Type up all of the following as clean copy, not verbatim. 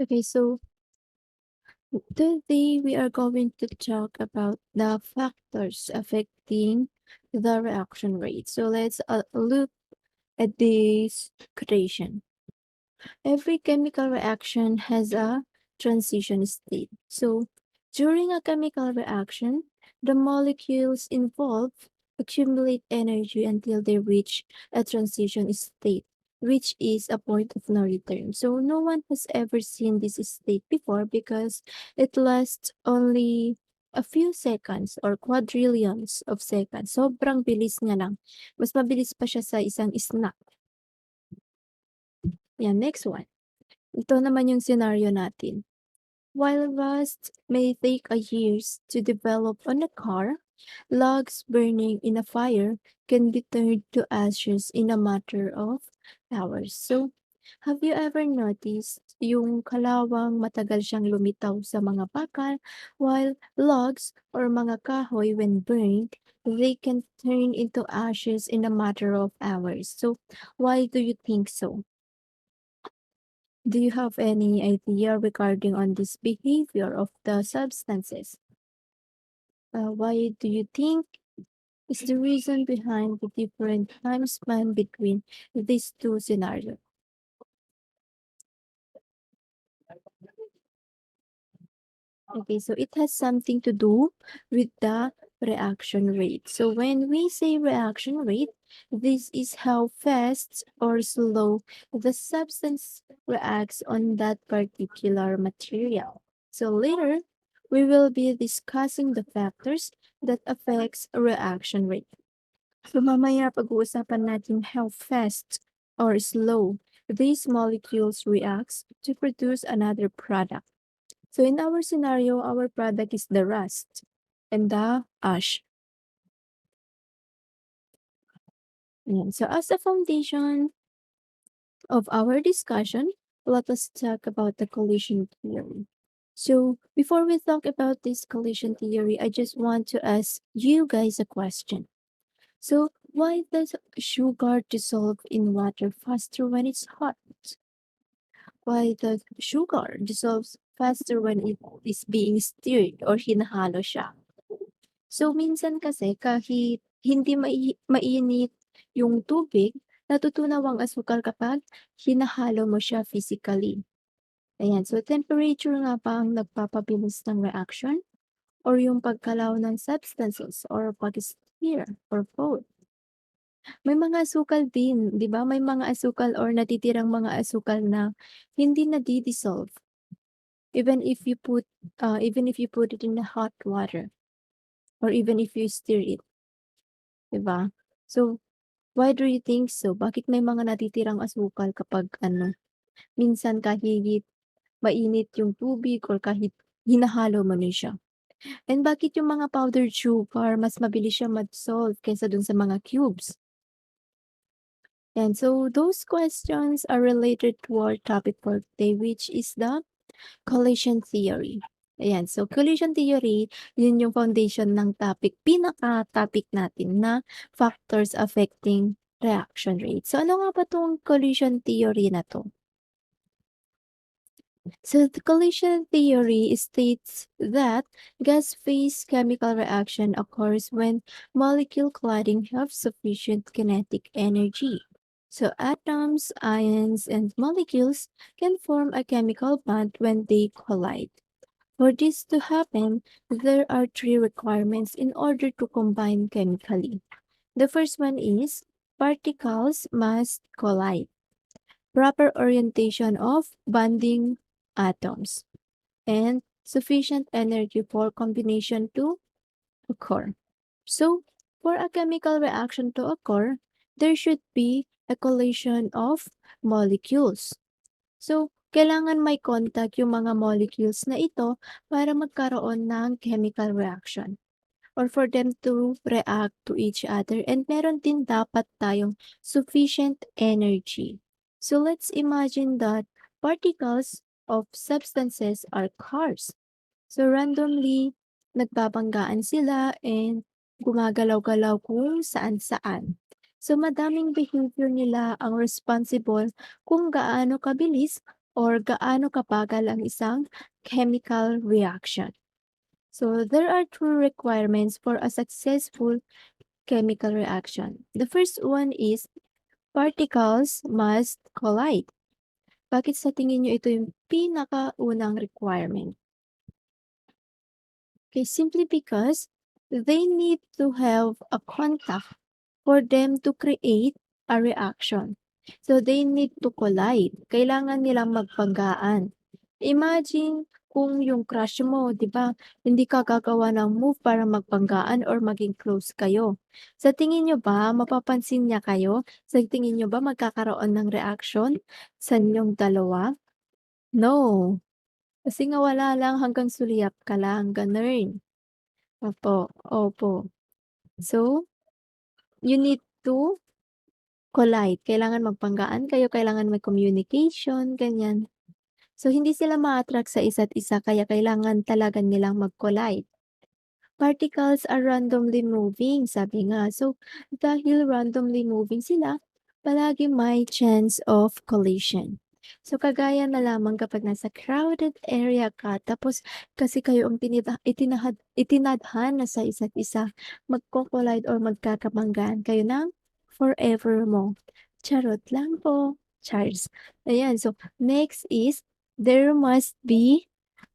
Okay, so today we are going to talk about the factors affecting the reaction rate. So let's look at this quotation. Every chemical reaction has a transition state. So during a chemical reaction, the molecules involved accumulate energy until they reach a transition state, which is a point of no return. So no one has ever seen this state before because it lasts only a few seconds or quadrillions of seconds. Sobrang bilis niya lang. Mas mabilis pa siya sa isang snap. Yan, next one. Ito naman yung scenario natin. While rust may take a years to develop on a car, logs burning in a fire can be turned to ashes in a matter of hours. So, have you ever noticed yung kalawang matagal siyang lumitaw sa mga bakal, while logs or mga kahoy when burned, they can turn into ashes in a matter of hours. So, why do you think so? Do you have any idea regarding on this behavior of the substances? Why do you think is the reason behind the different time span between these two scenarios? Okay, so it has something to do with the reaction rate. So when we say reaction rate, this is how fast or slow the substance reacts on that particular material. So later, we will be discussing the factors that affects reaction rate. So mamaya pag-uusapan natin how fast or slow these molecules reacts to produce another product. So in our scenario, our product is the rust and the ash. Ayan. So as a foundation of our discussion, let us talk about the collision theory. So before we talk about this collision theory, I just want to ask you guys a question. So why does sugar dissolve in water faster when it's hot? Why does sugar dissolves faster when it is being stirred or hinahalo siya? So, minsan kasi kahit hindi mainit yung tubig, natutunaw ang asukal kapag hinahalo mo siya physically. Ayan, so temperature nga pa ang nagpapabilis ng reaction or yung pagkalaw ng substances or pag-stir or both. May mga asukal din, di ba? May mga asukal or natitirang mga asukal na hindi nadi-dissolve even if you put it in the hot water or even if you stir it. 'Di ba? So, why do you think so? Bakit may mga natitirang asukal kapag minsan kahit mainit yung tubig or kahit hinahalo mo na siya? And bakit yung mga powdered sugar mas mabilis siya ma-dissolve kaysa dun sa mga cubes? And so those questions are related to our topic for today, which is the collision theory. Ayan, so collision theory, yun yung foundation ng topic, pinaka-topic natin na factors affecting reaction rate. So ano nga ba tong collision theory na to? So the collision theory states that gas phase chemical reaction occurs when molecule cladding have sufficient kinetic energy. So atoms, ions, and molecules can form a chemical bond when they collide. For this to happen, there are three requirements in order to combine chemically. The first one is particles must collide. Proper orientation of bonding atoms and sufficient energy for combination to occur. So, for a chemical reaction to occur, there should be a collision of molecules. So, kailangan may contact yung mga molecules na ito para magkaroon ng chemical reaction or for them to react to each other, and meron din dapat tayong sufficient energy. So let's imagine that particles of substances are cars. So randomly, nagbabanggaan sila and gumagalaw-galaw kung saan-saan. So madaming behavior nila ang responsible kung gaano kabilis or gaano kabagal ang isang chemical reaction. So there are two requirements for a successful chemical reaction. The first one is particles must collide. Bakit sa tingin nyo ito yung pinakaunang requirement? Okay, simply because they need to have a contact for them to create a reaction. So they need to collide. Kailangan nilang magpagaan. Imagine kung yung crush mo, 'di ba, hindi ka gagawa ng move para magpanggaan or maging close kayo. Sa tingin niyo ba mapapansin niya kayo? Sa tingin niyo ba magkakaroon ng reaction sa inyong dalawa? No. Kasi nga wala lang hanggang sulyap ka lang, gano'n. Opo, opo. So, you need to collide. Kailangan magpanggaan kayo, kailangan may communication, ganyan. So, hindi sila ma-attract sa isa't isa kaya kailangan talaga nilang mag-collide. Particles are randomly moving, sabi nga. So, dahil randomly moving sila, palagi may chance of collision. So, kagaya na lamang kapag nasa crowded area ka, tapos kasi kayo ang itinadhana sa isa't isa, magko-collide or magkakabanggaan kayo ng forever mo. Charot lang po. Charles. Ayan. So, next is, there must be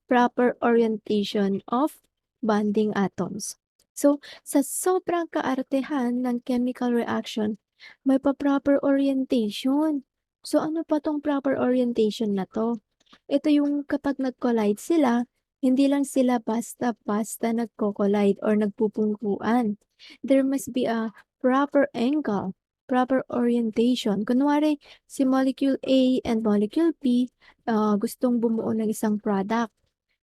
proper orientation of bonding atoms. So, sa sobrang kaartehan ng chemical reaction, may pa-proper orientation. So, ano pa tong proper orientation na to? Ito yung kapag nag-collide sila, hindi lang sila basta-basta nagko-collide or nagpupungkuan. There must be a proper angle, proper orientation. Kunwari, si molecule A and molecule B gustong bumuo ng isang product.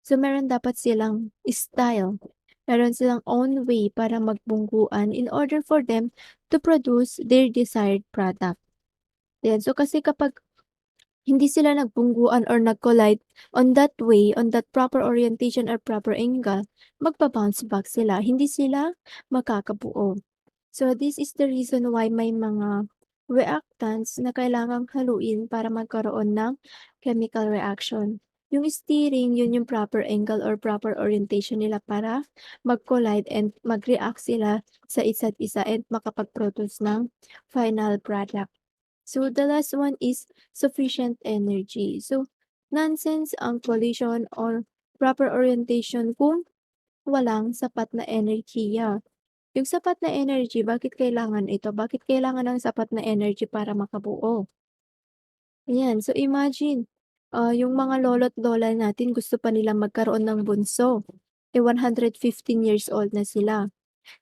So, meron dapat silang style. Meron silang own way para magbungkuan in order for them to produce their desired product. Yan. So, kasi kapag hindi sila nagbungguan or nag-collide on that way, on that proper orientation or proper angle, magba-bounce back sila. Hindi sila makakabuo. So, this is the reason why may mga reactants na kailangang haluin para magkaroon ng chemical reaction. Yung steering, yun yung proper angle or proper orientation nila para mag-collide and mag-react sila sa isa't isa and makapag-produce ng final product. So, the last one is sufficient energy. So, nonsense ang collision or proper orientation kung walang sapat na enerhiya. Yung sapat na energy, bakit kailangan ito? Bakit kailangan ng sapat na energy para makabuo? Ayan, so imagine, yung mga lolo't lola natin gusto pa nilang magkaroon ng bunso. 115 years old na sila.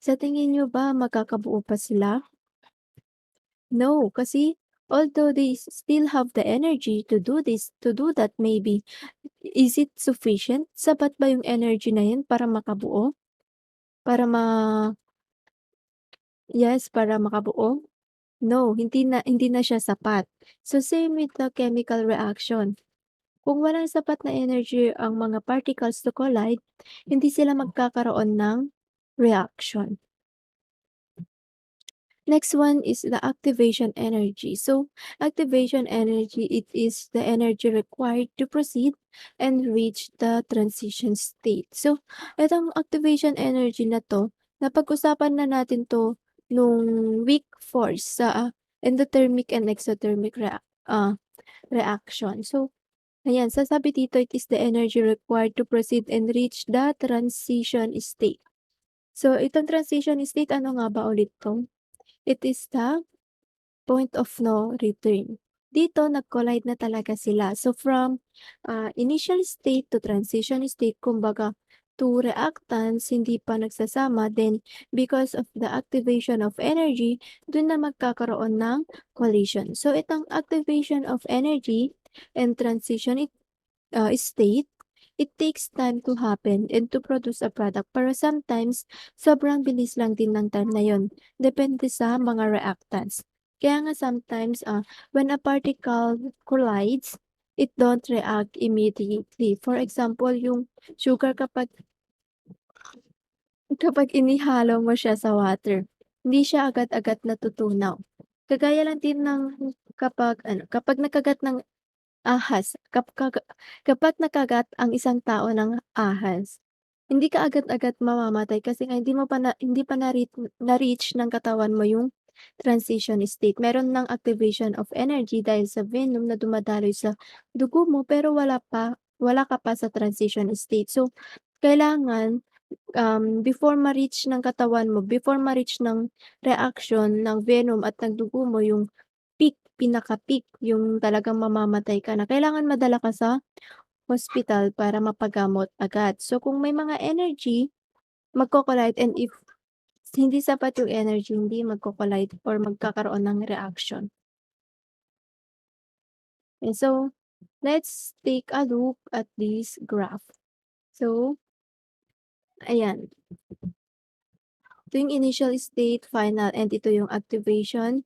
Sa tingin niyo ba magkakabuo pa sila? No, kasi although they still have the energy to do this, to do that maybe, is it sufficient? Sapat ba yung energy na yun para makabuo? Para yes, para makabuo? No, hindi na siya sapat. So, same with the chemical reaction. Kung walang sapat na energy ang mga particles to collide, hindi sila magkakaroon ng reaction. Next one is the activation energy. So, activation energy, it is the energy required to proceed and reach the transition state. So, itong activation energy na to, napag-usapan na natin to nung week 4 sa endothermic and exothermic reaction. So, ayan, sasabi dito, it is the energy required to proceed and reach the transition state. So, itong transition state, ano nga ba ulit to? It is the point of no return. Dito, nag-collide na talaga sila. So, from initial state to transition state, kumbaga, two reactants hindi pa nagsasama, then because of the activation of energy, dun na magkakaroon ng collision. So, itong activation of energy and transition state, it takes time to happen and to produce a product. Pero sometimes, sobrang bilis lang din ng time na yun. Depende sa mga reactants. Kaya nga sometimes, when a particle collides, it don't react immediately. For example, yung sugar kapag inihalo mo siya sa water, hindi siya agad-agad natutunaw. Kagaya lang din ng kapag nagkagat ng ahas. Kapag nakagat ang isang tao ng ahas, hindi ka agad-agad mamamatay kasi nga hindi pa na-reach ng katawan mo yung transition state. Meron ng activation of energy dahil sa venom na dumadaloy sa dugo mo pero wala ka pa sa transition state. So, kailangan, before ma-reach ng katawan mo, before ma-reach ng reaction ng venom at ng dugo mo yung peak, pinaka-peak, yung talagang mamamatay ka na, kailangan madala ka sa hospital para mapagamot agad. So, kung may mga energy, magko-collide and if hindi sapat yung energy, hindi magko-collide or magkakaroon ng reaction. And so, let's take a look at this graph. So, ayan. Ito yung initial state, final, and ito yung activation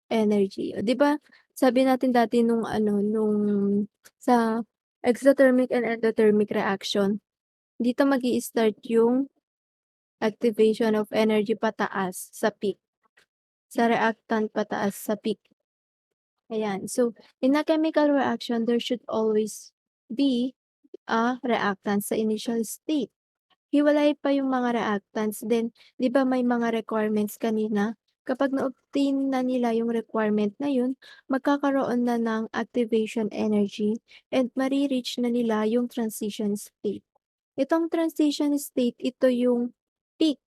energy. O, 'di ba, sabi natin dati nung sa exothermic and endothermic reaction, dito magi-start yung activation of energy pataas sa peak, sa reactant pataas sa peak. Ayan. So, in a chemical reaction, there should always be a reactant sa initial state. Hiwalay pa yung mga reactants, then 'di ba may mga requirements kanina? Kapag na-obtain na nila yung requirement na yun, magkakaroon na ng activation energy and mare-reach na nila yung transition state. Itong transition state, ito yung peak,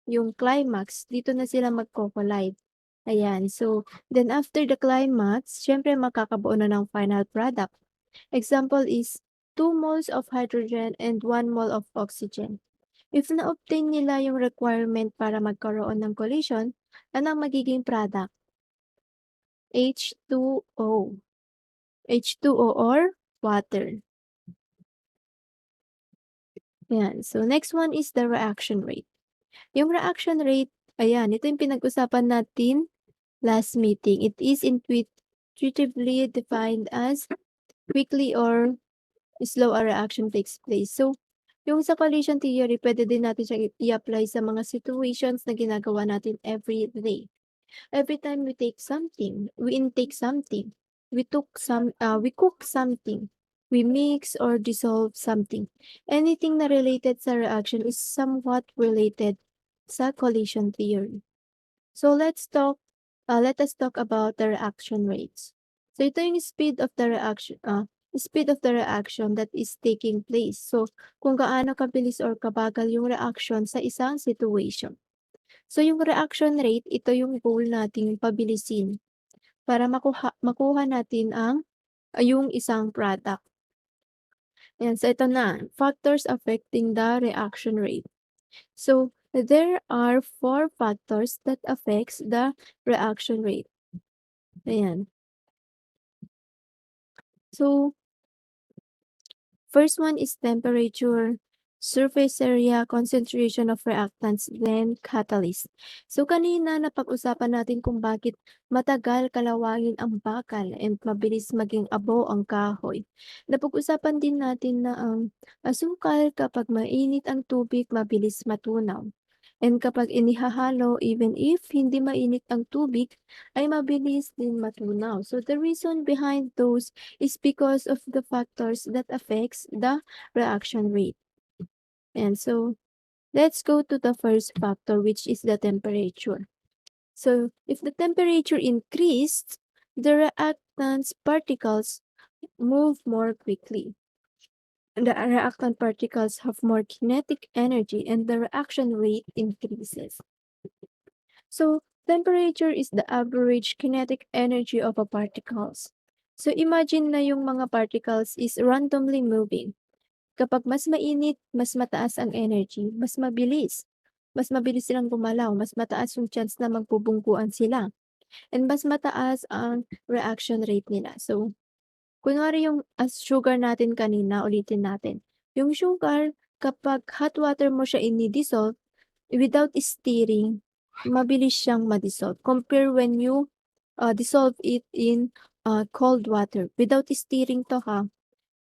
yung climax, dito na sila magko-collide. Ayan, so then after the climax, siyempre magkakabuo na ng final product. Example is 2 moles of hydrogen and 1 mole of oxygen. If na-obtain nila yung requirement para magkaroon ng collision, ano ang magiging product? H2O. H2O or water. Ayan. So, next one is the reaction rate. Yung reaction rate, ayan, ito yung pinag-usapan natin last meeting. It is intuitively defined as quickly or slow a reaction takes place. So, yung sa collision theory, pwede din natin siya i-apply sa mga situations na ginagawa natin every day. Every time we take something, we intake something, we cook something, we mix or dissolve something. Anything na related sa reaction is somewhat related sa collision theory. So let us talk about the reaction rates. So ito yung speed of the reaction that is taking place. So kung gaano kabilis or kabagal yung reaction sa isang situation. So yung reaction rate, ito yung goal nating pabilisin para makuha natin yung isang product. Ayan, so ito na, factors affecting the reaction rate. So there are 4 factors that affects the reaction rate. Ayan. So, first one is temperature, surface area, concentration of reactants, then catalyst. So kanina napag-usapan natin kung bakit matagal kalawangin ang bakal and mabilis maging abo ang kahoy. Napag-usapan din natin na ang asukal kapag mainit ang tubig mabilis matunaw. And kapag inihahalo, even if hindi mainit ang tubig, ay mabilis din matunaw. So the reason behind those is because of the factors that affects the reaction rate. And so let's go to the first factor, which is the temperature. So if the temperature increased, the reactants particles move more quickly. The reactant particles have more kinetic energy and the reaction rate increases. So, temperature is the average kinetic energy of a particles. So, imagine na yung mga particles is randomly moving. Kapag mas mainit, mas mataas ang energy, mas mabilis. Mas mabilis silang gumalaw, mas mataas yung chance na magbubungkuan sila. And mas mataas ang reaction rate nila. So, kunwari yung as sugar natin kanina, ulitin natin. Yung sugar, kapag hot water mo siya ini-dissolve, without stirring, mabilis siyang ma-dissolve. Compare when you dissolve it in cold water. Without stirring to ha.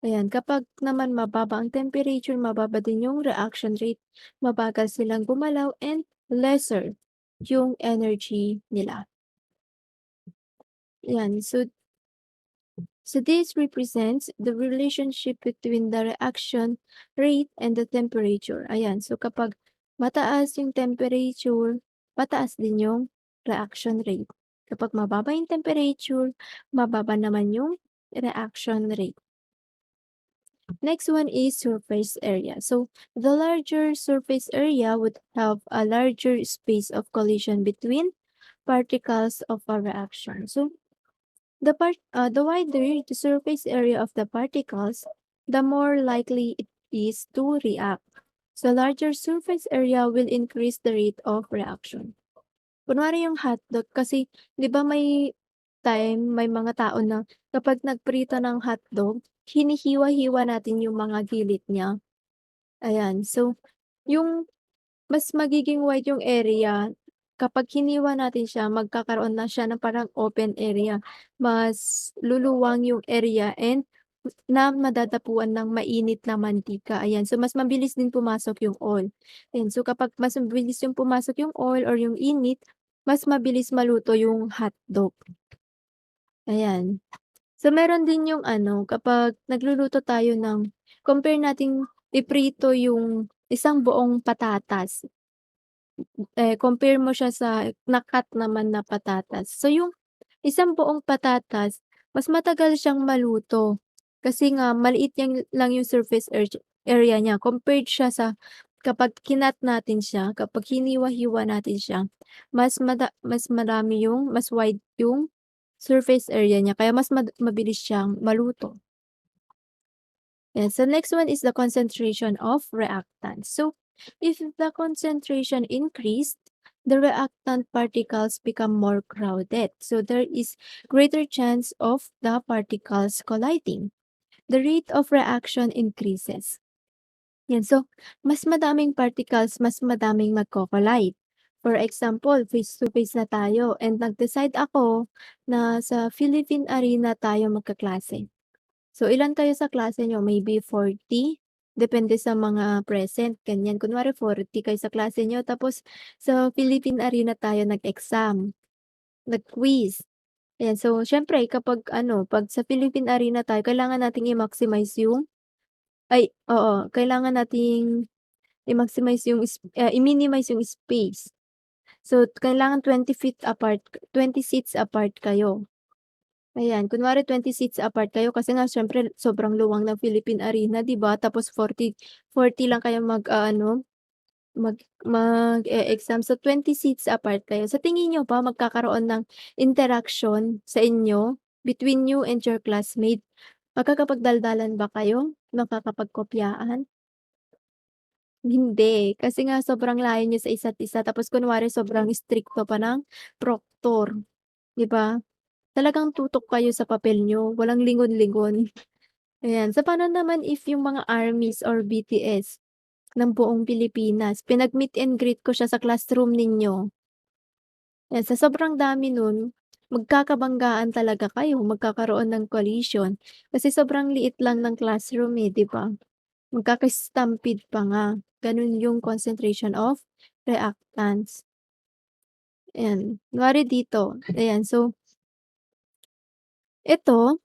Ayan, kapag naman mababa ang temperature, mababa din yung reaction rate, mabagal silang gumalaw and lesser yung energy nila. Yan, so So this represents the relationship between the reaction rate and the temperature. Ayan, so kapag mataas yung temperature, mataas din yung reaction rate. Kapag mababa yung temperature, mababa naman yung reaction rate. Next one is surface area. So the larger surface area would have a larger space of collision between particles of a reaction. So the wider the surface area of the particles, the more likely it is to react. So larger surface area will increase the rate of reaction. Kunwari yung hotdog kasi 'di ba may mga tao na kapag nagprito ng hotdog, hinihiwa-hiwa natin yung mga gilid niya, ayan. So, yung mas magiging wide yung area kapag hiniwa natin siya, magkakaroon na siya ng parang open area. Mas luluwang yung area and na madadapuan ng mainit na mantika, ayan. So, mas mabilis din pumasok yung oil. Ayan, so kapag mas mabilis yung pumasok yung oil or yung init, mas mabilis maluto yung hotdog, ayan. So, meron din yung ano, kapag nagluluto tayo ng compare nating iprito yung isang buong patatas. Compare mo siya sa na-cut naman na patatas. So, yung isang buong patatas, mas matagal siyang maluto. Kasi nga maliit lang yung surface area niya compared siya sa kapag kinat natin siya, kapag hiniwa-hiwa natin siya, mas marami yung mas wide yung surface area niya kaya mas mabilis siyang maluto. Yes, so next one is the concentration of reactants. So, if the concentration increased, the reactant particles become more crowded. So, there is greater chance of the particles colliding. The rate of reaction increases. Yan, so, mas madaming particles, mas madaming magko-collide. For example, face to face na tayo and nag-decide ako na sa Philippine Arena tayo magkaklase. So, ilan kayo sa klase niyo? Maybe 40, depende sa mga present, ganyan. Kunwari 40 kayo sa klase niyo tapos sa Philippine Arena tayo nag-exam, nag-quiz. Ayan, so siyempre kapag ano, 'pag sa Philippine Arena tayo kailangan nating i-maximize yung oo, kailangan nating i-maximize yung i-minimize yung space. So, kailangan 20 seats apart kayo. Ayan, kunwari 20 seats apart kayo kasi nga siyempre sobrang luwang ng Philippine Arena, 'di ba? Tapos 40 lang kayo mag-e-exam. So, 20 seats apart kayo. Sa tingin niyo ba magkakaroon ng interaction sa inyo, between you and your classmate? Magkakapagdaldalan ba kayo? Magkakapagkopyaan? Hindi, kasi nga sobrang layo niyo sa isa't isa tapos kunwari sobrang istrikto pa ng proctor, 'di ba? Talagang tutok kayo sa papel niyo, walang lingon-lingon. Ayan, sa paano naman if yung mga armies or BTS ng buong Pilipinas, pinag-meet and greet ko siya sa classroom ninyo. Yan, sa sobrang dami nun, magkakabanggaan talaga kayo, magkakaroon ng collision. Kasi sobrang liit lang ng classroom, 'di ba? Magkaka-stampede pa nga, ganun yung concentration of reactants. Ayan, kunwari dito, ayan, so ito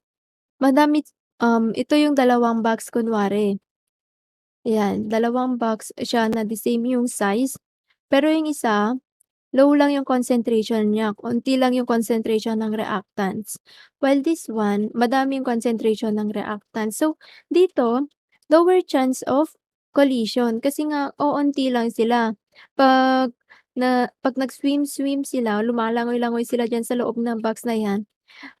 ito yung dalawang box kunwari, ayan, dalawang box siya na the same yung size, pero yung isa, low lang yung concentration niya, konti lang yung concentration ng reactants. While this one, madami yung concentration ng reactants. So, dito, lower chance of collision kasi nga oonti lang sila. 'Pag 'pag nag-swim-swim sila, lumalangoy-langoy sila diyan sa loob ng box na 'yan,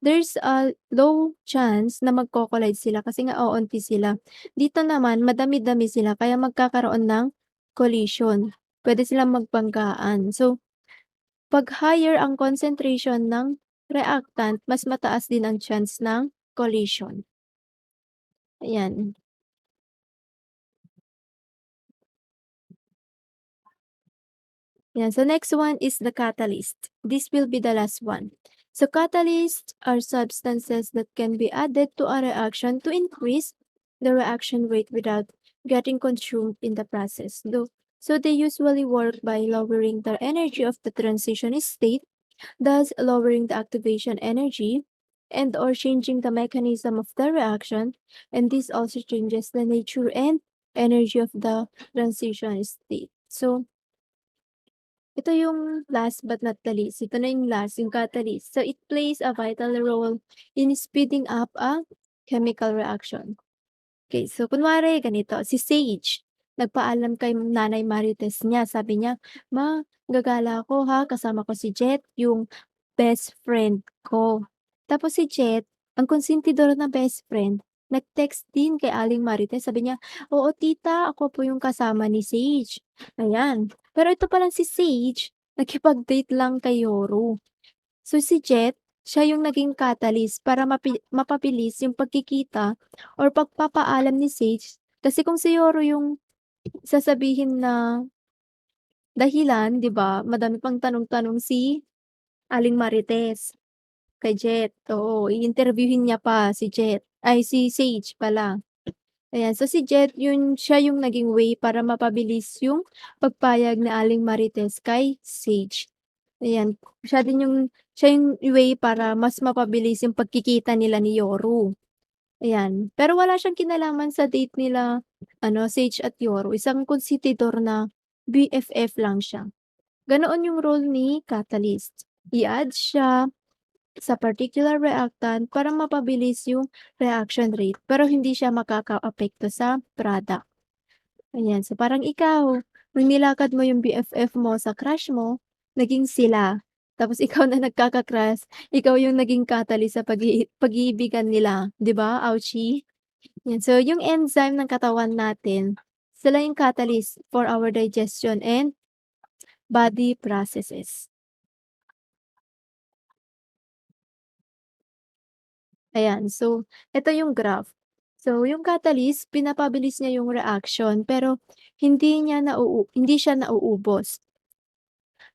there's a low chance na magko-collide sila kasi nga oonti sila. Dito naman madami-dami sila kaya magkakaroon ng collision. Puwede silang magbanggaan. So, 'pag higher ang concentration ng reactant, mas mataas din ang chance ng collision. Ayan. Yan, so next one is the catalyst. This will be the last one. So catalysts are substances that can be added to a reaction to increase the reaction rate without getting consumed in the process. So they usually work by lowering the energy of the transition state, thus lowering the activation energy, and or changing the mechanism of the reaction, and this also changes the nature and energy of the transition state. So, ito yung last but not the least, ito na yung last, yung catalyst. So, it plays a vital role in speeding up a chemical reaction. Okay, so kunwari ganito, si Sage, nagpaalam kay Nanay Marites niya, sabi niya, "Ma, gagala ako ha, kasama ko si Jet, yung best friend ko." Tapos si Jet, ang konsentidor na best friend, nag-text din kay Aling Marites, sabi niya, "Oo tita, ako po yung kasama ni Sage." Ayan. Pero ito palang si Sage, nakipag-date lang kay Yoru. So si Jet, siya yung naging catalyst para mapabilis yung pagkikita or pagpapaalam ni Sage. Kasi kung si Yoru yung sasabihin na dahilan, 'di ba, madami pang tanong-tanong si Aling Marites kay Jet, oo, i-interviewhin niya pa si Jet ay si Sage pala. Ayan, so si Jet siya yung naging way para mapabilis yung pagpayag ni Aling Marites kay Sage. Ayan, siya yung way para mas mapabilis yung pagkikita nila ni Yoru, ayan. Pero wala siyang kinalaman sa date nila ano, Sage at Yoru, isang konstitidor na BFF lang siya. Ganoon yung role ni catalyst, i-add siya sa particular reactant para mapabilis yung reaction rate, pero hindi siya makakaapekto sa product. Ayan, so parang ikaw, nung nilakad mo yung BFF mo sa crush mo, naging sila. Tapos ikaw na nagkaka-crush, ikaw yung naging catalyst sa pag-iibigan nila, 'di ba, ouchie? Yan, so yung enzyme ng katawan natin, sila yung catalyst for our digestion and body processes. Ayan, so ito yung graph. So yung catalyst, pinapabilis niya yung reaction pero hindi siya nauubos.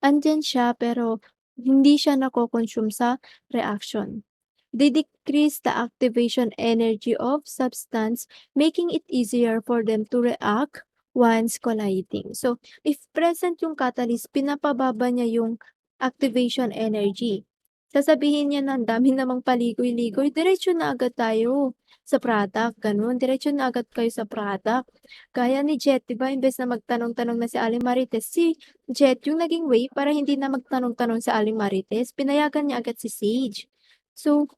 Andiyan siya pero hindi siya nako-consume sa reaction. They decrease the activation energy of substance, making it easier for them to react once colliding. So, if present yung catalyst, pinapababa niya yung activation energy. Sasabihin niya na ang dami namang paligoy-ligoy, diretso na agad tayo sa product, ganun. Diretso na agad kayo sa product. Gaya ni Jet, 'di ba, imbes na magtanong-tanong na si Aling Marites, si Jet yung naging way para hindi na magtanong-tanong si Aling Marites, pinayagan niya agad si Sage. So,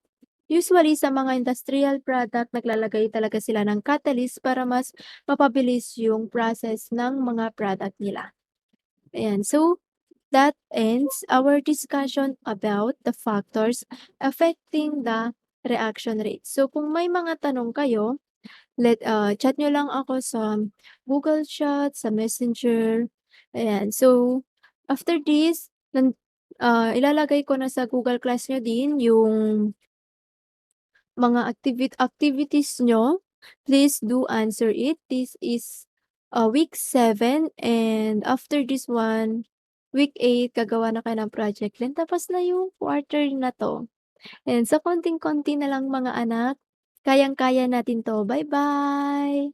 usually sa mga industrial product, naglalagay talaga sila ng catalyst para mas mapabilis yung process ng mga product nila. Ayan, so that ends our discussion about the factors affecting the reaction rate. So kung may mga tanong kayo, chat nyo lang ako sa Google Chat, sa Messenger, ayan. So, after this, ilalagay ko na sa Google Class nyo din yung mga activities nyo. Please do answer it. This is week 7 and after this one, week 8 gagawa na kayo ng project then tapos na yung quarter na 'to. And sa konting-konti na lang mga anak, kayang-kaya natin 'to. Bye-bye.